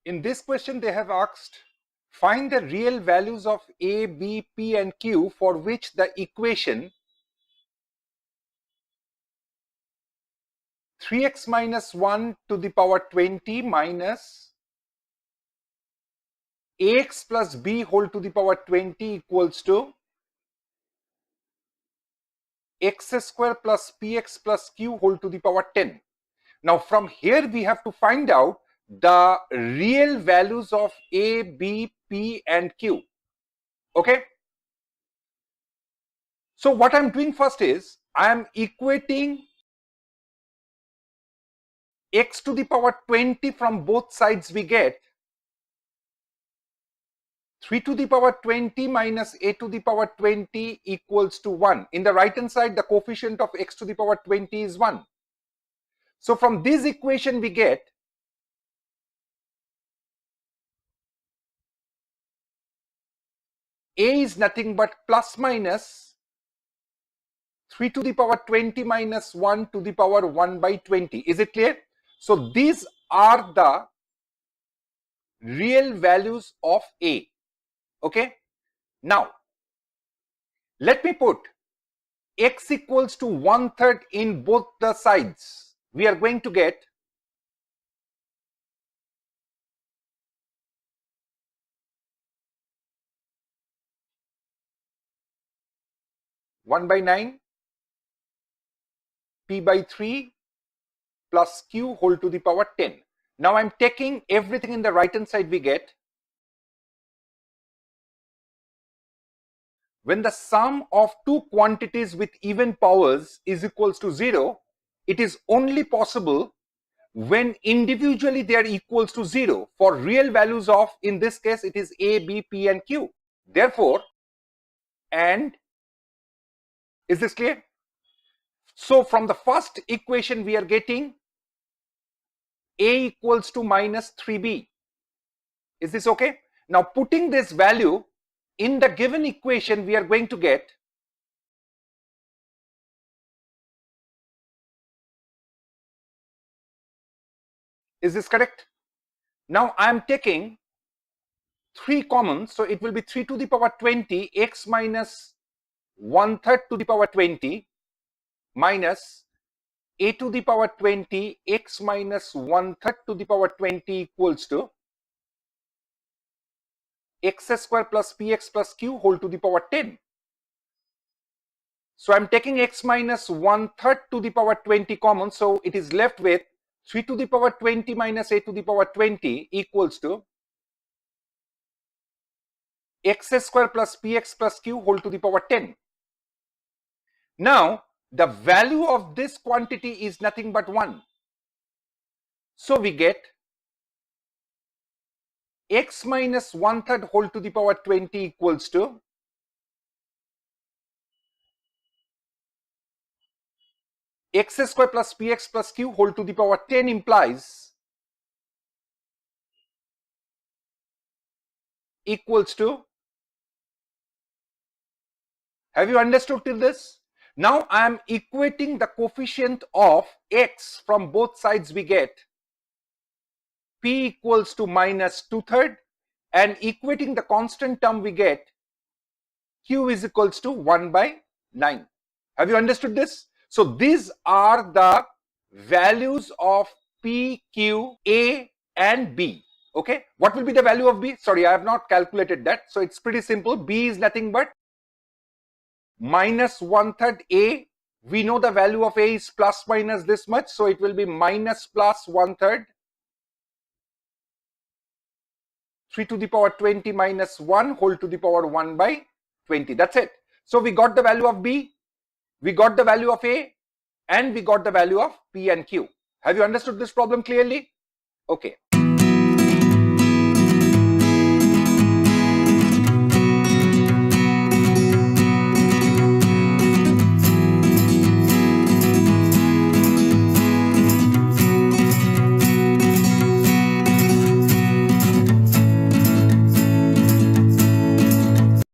In this question, they have asked, find the real values of A, B, P and Q for which the equation 3x minus 1 to the power 20 minus ax plus b whole to the power 20 equals to x square plus px plus q whole to the power 10. Now from here we have to find out the real values of A, B, P and Q. Okay. So what I'm doing first is I am equating x to the power 20 from both sides. We get 3 to the power 20 minus a to the power 20 equals to 1. In the right hand side, the coefficient of x to the power 20 is 1. So from this equation we get a is nothing but plus minus 3 to the power 20 minus 1 to the power 1 by 20. Is it clear? So these are the real values of a. Okay. Now let me put x equals to 1/3 in both the sides. We are going to get 1 by 9 p by 3 plus q whole to the power 10. Now I'm taking everything in the right hand side. We get when the sum of two quantities with even powers is equals to 0, it is only possible when individually they are equals to 0 for real values of, in this case, it is A, B, P and Q. Therefore, and is this clear? So from the first equation we are getting A equals to minus 3B. Is this okay? Now putting this value in the given equation, we are going to get is this correct? Now I am taking 3 common, so it will be 3 to the power 20 x minus 1/3 to the power 20 minus a to the power 20 x minus 1/3 to the power 20 equals to x square plus px plus q whole to the power 10. So I'm taking x minus 1/3 to the power 20 common, so it is left with 3 to the power 20 minus a to the power 20 equals to x square plus px plus q whole to the power 10. Now the value of this quantity is nothing but 1. So we get x minus 1/3 whole to the power 20 equals to x square plus px plus q whole to the power 10 implies equals to, have you understood till this? Now I am equating the coefficient of x from both sides. We get p equals to minus 2/3 and equating the constant term we get q is equals to 1 by 9. Have you understood this? So these are the values of p, q, a and b. Okay, what will be the value of b? Sorry, I have not calculated that. So it's pretty simple. B is nothing but minus 1/3 a. We know the value of a is plus minus this much, so it will be minus plus 1/3 3 to the power 20 minus 1 whole to the power 1 by 20. That's it. So we got the value of b, we got the value of a, and we got the value of p and q. Have you understood this problem clearly? Okay.